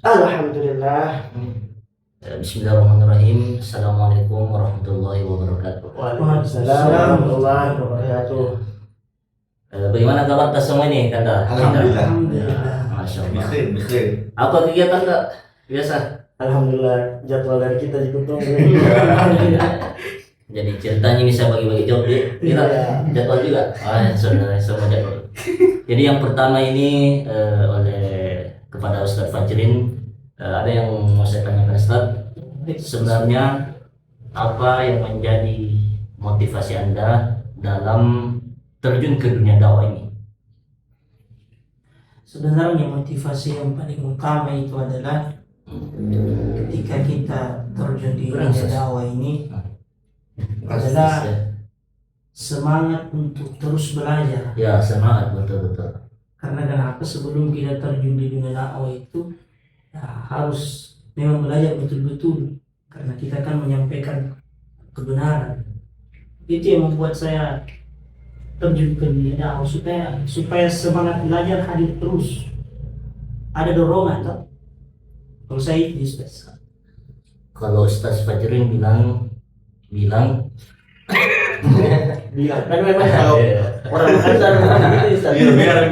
Alhamdulillah. Bismillahirrahmanirrahim. Assalamualaikum warahmatullahi wabarakatuh. Waalaikumsalam warahmatullahi wabarakatuh. Bagaimana kabar kita semua ini, Kak? Alhamdulillah. Masya Allah. Bikhair. Apa kegiatan, Kak? Biasa. Alhamdulillah, jadwal dari kita juga tuh. Jadi ceritanya ini saya bagi-bagi job ya. Kita jadwal juga. Saudara semua jadwal. Jadi yang pertama ini oleh kepada Ustadz Fajrin, ada yang mau saya tanyakan Ustadz. Sebenarnya apa yang menjadi motivasi Anda dalam terjun ke dunia dakwah ini? Sebenarnya motivasi yang paling utama itu adalah ketika kita terjun di dunia dakwah ini adalah semangat untuk terus belajar. Ya, semangat, betul-betul. Karena kenapa sebelum kita terjun di dunia dakwah itu ya, harus memang belajar betul-betul, karena kita kan menyampaikan kebenaran. Itu yang membuat saya terjun ke dunia dakwah, supaya semangat belajar hadir terus, ada dorongan toh. Kalau saya itu Ustaz. Kalau Ustaz Fajrin bilang Kan memang kalau orang Makassar gitu Ustaz. Biar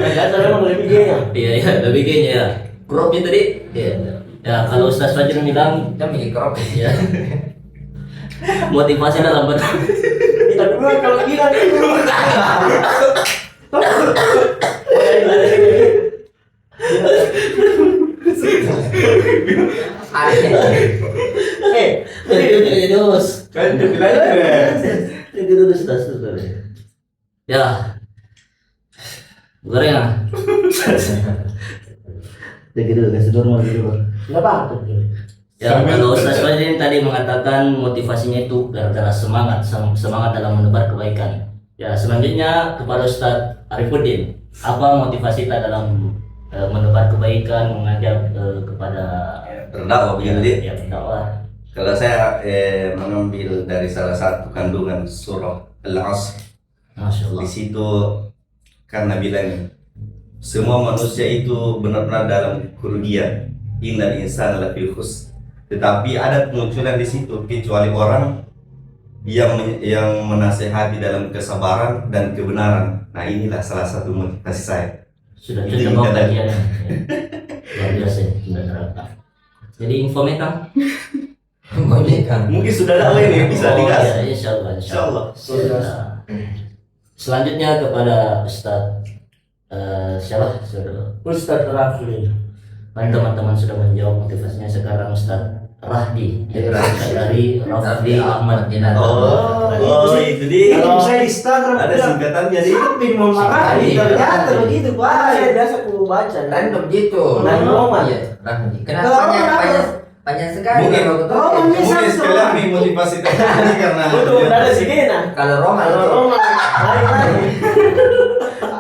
Makassar memang lebih gaya. iya lebih kayaknya ya. Cropnya tadi. Iya. Ya, kalau Ustaz Fajrin bilang Kita bikin crop ya. Motivasi dalam betul. Tapi memang kalau bilang itu Terus. kan dia bilang Terus Ustaz. Ya. Goreng ah. Jadi dulu kasih normal dulu. nggak apa-apa. Ya, kalau Ustaz Fajrin tadi mengatakan motivasinya itu gara-gara semangat dalam menebar kebaikan. Ya, selanjutnya kepada Ustaz Arifuddin, apa motivasi kita dalam menebar kebaikan, mengajak kepada berdakwah begitu. ya berdakwah. Kalau saya mengambil dari salah satu kandungan surah Al-Asr, Masya Allah. di situ karena bilang semua manusia itu benar-benar dalam kerugian. Innal insana lafi khusr. Tetapi ada kemunculan di situ kecuali orang yang menasehati dalam kesabaran dan kebenaran. Nah, inilah salah satu motivasi saya. Sudah Itu cocok kita kajian. Luar biasa ya, sudah terangkan. Jadi info Kang. Mungkin sudah ada ini bisa Oh, dikasih. ya, insyaallah. Insyaallah. Nah, selanjutnya kepada Ustaz siapa? Ustaz Rafli. Kan teman-teman sudah menjawab motivasinya. Sekarang Ustaz Rahdi dari Rafli Ahmad Dinar. Oh, itu dia. Kalau saya di Instagram Ada singkatannya di. Sampai mau marah Iya. ternyata begitu Pak. Saya biasa aku baca. random gitu. Random. Iya, random. Kenapa Kalau panjang sekali Mungkin. kalau Oh, ketutup? Mungkin sekalian nih motivasi terjadi karena Betul, ada sini nah. Kalau Roman Kalau itu, Roman, lain.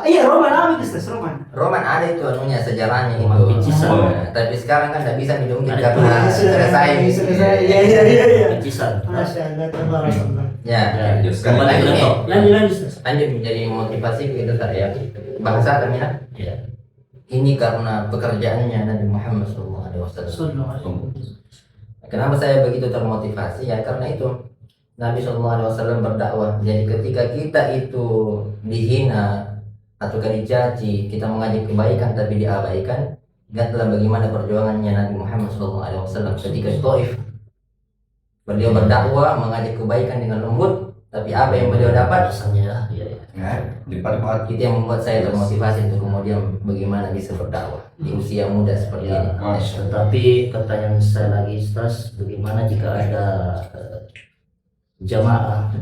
Iya, Roman apa itu Ustaz? Roman. Roman ada itu anunya sejarahnya Roman itu. Picisan. Tapi sekarang kan tidak bisa diungkit Ada karena selesai. Selesai. Iya. Picisan. Masya Allah, tabarakallah. Ya, Ya, Sekarang kembali ke ini. laptop. Lanjut Ustaz. lanjut menjadi motivasi kita saya bahasa kami ya. Ya. Ini karena pekerjaannya Nabi Muhammad SAW. Sallallahu. Kenapa saya begitu termotivasi? Ya karena itu Nabi SAW berdakwah. Jadi ketika kita itu dihina atau dicaci, kita mengajak kebaikan tapi diabaikan. Ingatlah bagaimana perjuangannya Nabi Muhammad SAW ketika di Taif. Beliau berdakwah mengajak kebaikan dengan lembut, tapi apa yang beliau dapat? Alasannya ya. di depan Itu yang membuat saya termotivasi untuk kemudian bagaimana bisa berdakwah di usia muda seperti ini. Tetapi pertanyaan saya lagi Ustaz, bagaimana jika ada jamaah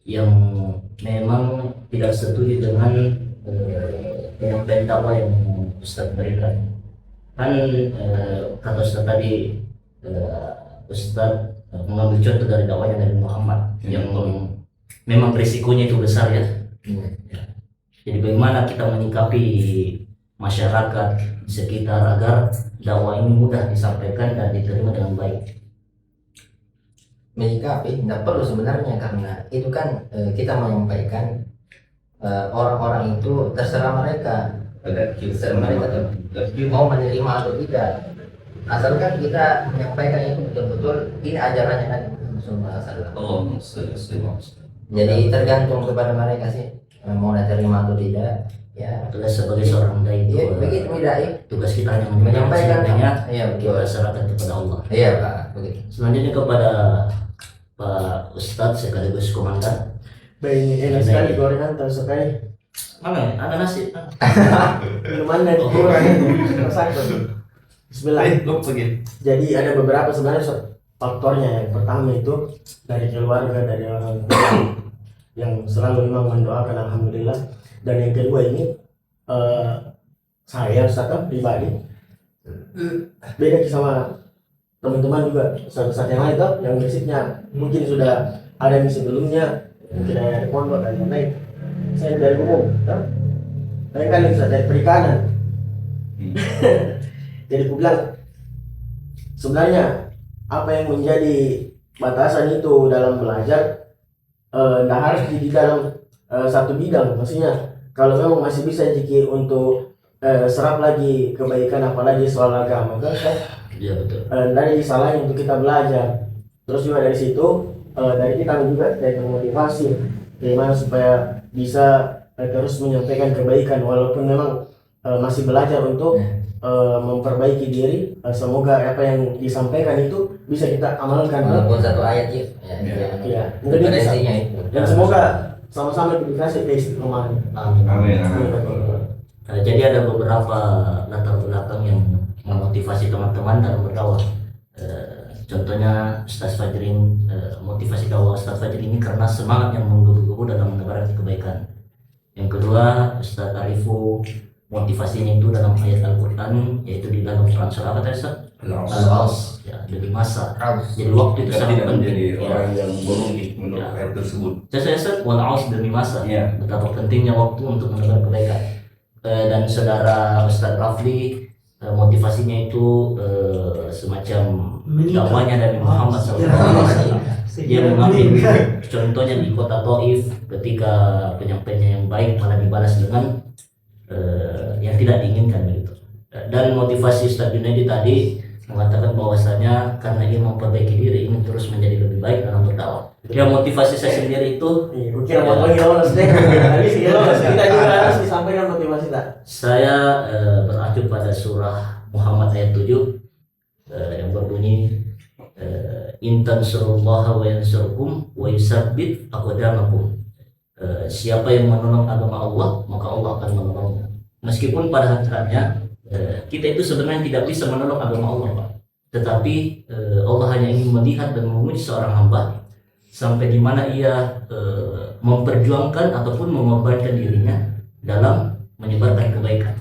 yang memang tidak setuju dengan penyampaian dakwah yang Ustaz berikan? Kan kata Ustaz tadi, Ustaz mengambil contoh dari dakwahnya Nabi Muhammad yang memang risikonya itu besar ya. Jadi bagaimana kita menyikapi masyarakat di sekitar agar dakwah ini mudah disampaikan dan diterima dengan baik? Menyikapi tidak perlu sebenarnya, karena itu kan kita menyampaikan orang-orang itu terserah mereka Terserah mereka tuh mau menerima atau tidak. Asalkan kita menyampaikan itu betul-betul ini ajarannya kan Rasulullah SAW. Oh, Jadi tergantung kepada mereka sih mau terima atau tidak. Ya, Tugas sebagai seorang dai itu, iya, begitu dai. tugas kita hanya Menyampaikan. menyampaikannya, Iya, betul. kita serahkan kepada Allah. Iya Pak, begitu. Selanjutnya kepada Pak Ustadz sekaligus komandan. Baik, enak sekali gorengan tersukai. Mana? Ada nasi? Minuman dan kurang rasakan. Bismillah. Lu pergi. Jadi ada beberapa sebenarnya faktornya. Yang pertama itu dari keluarga, dari orang tua yang selalu memang mendoakan alhamdulillah. Dan yang kedua ini saya Ustaz pribadi beda sama teman-teman juga Ustaz yang lain yang basicnya mungkin sudah ada yang sebelumnya, mungkin ada pondok dan lain-lain. Saya dari umum, saya kan Ustaz dari perikanan. Jadi aku bilang sebenarnya apa yang menjadi batasan itu dalam belajar tidak harus di dalam satu bidang. Maksudnya kalau memang masih bisa jika untuk serap lagi kebaikan apalagi soal agama kan Iya betul. dari salahnya untuk kita belajar. Terus juga dari situ dari kita juga dari motivasi bagaimana supaya bisa terus menyampaikan kebaikan walaupun memang masih belajar untuk memperbaiki diri. Semoga apa yang disampaikan itu bisa kita amalkan. Walaupun satu ayat ya. Ya, Referensinya itu. dan semoga sama-sama dikasih keistiqomahan. Amin. Amin. Jadi ada beberapa latar belakang yang memotivasi teman-teman dalam berdakwah. Contohnya Ustaz Fajrin, motivasi dakwah Ustaz Fajrin ini karena semangat yang menggebu-gebu dalam menebarkan kebaikan. Yang kedua, Ustaz Arifu motivasinya itu dalam ayat Al-Quran, yaitu di dalam surat apa tadi Ustaz? Al-Aus, ya, demi masa. Jadi waktu itu Kita sangat tidak penting. menjadi Ya. orang yang berunding menurut Ya. ayat tersebut. Saya wal-aus demi masa. Iya. Betapa pentingnya waktu untuk menebar kebaikan. Dan saudara Ustaz Rafli motivasinya itu semacam dakwanya dari Muhammad SAW. Dia mengambil contohnya di kota Taif ketika penyampaiannya yang baik malah dibalas dengan yang tidak diinginkan begitu. Dan motivasi Ustaz Junaidi tadi mengatakan bahwasanya karena ingin memperbaiki diri, ingin terus menjadi lebih baik dalam berdakwah. Ya motivasi saya sendiri itu Kira mau lolos deh. Tadi sih lolos. Kita juga harus disampaikan motivasi tak. saya beracu pada surah Muhammad ayat 7 yang berbunyi intan surullah wa yansurkum wa yusabbit aqdamakum. Siapa yang menolong agama Allah maka Allah akan menolongnya. Meskipun pada hakikatnya kita itu sebenarnya tidak bisa menolong agama Allah Pak. Tetapi Allah hanya ingin melihat dan menguji seorang hamba sampai di mana ia memperjuangkan ataupun mengorbankan dirinya dalam menyebarkan kebaikan.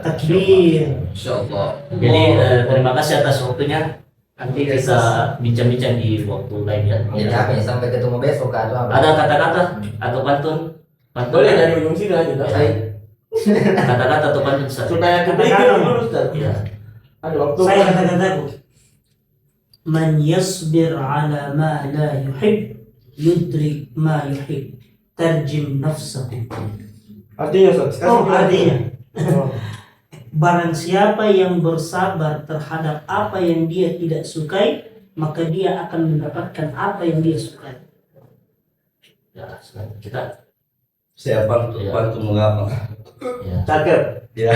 Takbir. Insyaallah. Jadi terima kasih atas waktunya. Nanti kita bincang-bincang di waktu lain ya. Jadi apa ya, sampai ketemu besok atau apa? Ada kata-kata atau pantun? Boleh dari ujung sini lanjut. Kata-kata atau pantun Ustaz? Supaya kebaikan dulu Ustaz. Iya. Ada waktu. Saya kata-kataku. Man yasbir ala ma la yuhib yudrik ma yuhib. Tarjim nafsahu. Artinya Ustaz. Artinya Oh. barang siapa yang bersabar terhadap apa yang dia tidak sukai, maka dia akan mendapatkan apa yang dia sukai. Ya, sekarang kita Siapa Iya. pantun mengapa? ya. Cakep. Ya.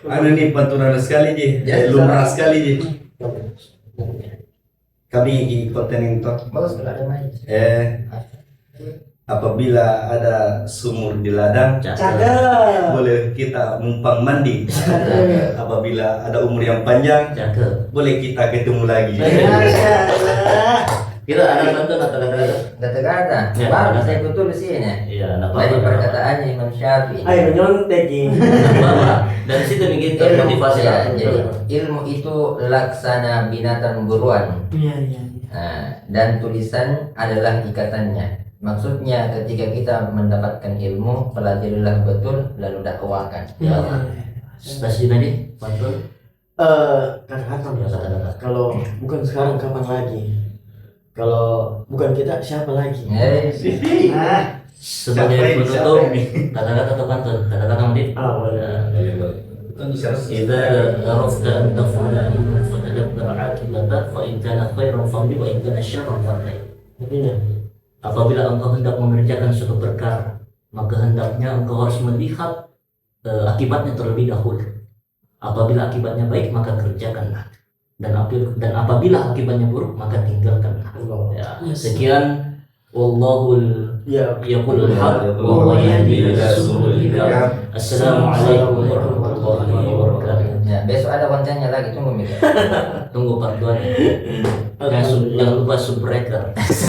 Ada nih pantun ada sekali Ji. Ya, Lumrah sekali Ji. Kami di konten itu. Bagus kalau ada main. Apabila ada sumur di ladang, Cakep. boleh kita numpang mandi. Apabila ada umur yang panjang, Cakep. boleh kita ketemu lagi. Kita ada pantun atau kata-kata? Kata-kata. Ya, Baru kata-kata. saya betul di sini. Iya, enggak Dari apa-apa. perkataannya Imam Syafi'i. Ayo menyontek ini. Apa-apa. Dari situ nih kita motivasi ya, lah. jadi ilmu itu laksana binatang buruan. Iya, iya. Nah, dan tulisan adalah ikatannya. Maksudnya ketika kita mendapatkan ilmu, pelajarilah betul lalu dakwakan. Iya. Stasiun tadi pantun. Kata-kata Ya, Ustaz. kata-kata. Kalau bukan sekarang kapan lagi? Kalau bukan kita siapa lagi? Eh, sebagai penutup kata-kata terpantun, kata-kata Mudin. boleh. إذا عرفت أن تفعل فتدبر عاقبته فإن كان خيرا فامضي وإن كان شرا فارتقب. Artinya, Apabila engkau hendak mengerjakan suatu perkara, maka hendaknya engkau harus melihat akibatnya terlebih dahulu. Apabila akibatnya baik, maka kerjakanlah. Dan apabila akibatnya buruk, maka tinggalkanlah. Ya, sekian. Wallahul ya, yaqulul haq wa huwa yahdi ila subulil hidayah. Assalamualaikum warahmatullahi wabarakatuh. Ya, besok ada kontennya lagi, tunggu Mika. Tunggu part 2 nya. Jangan lupa subbreaker.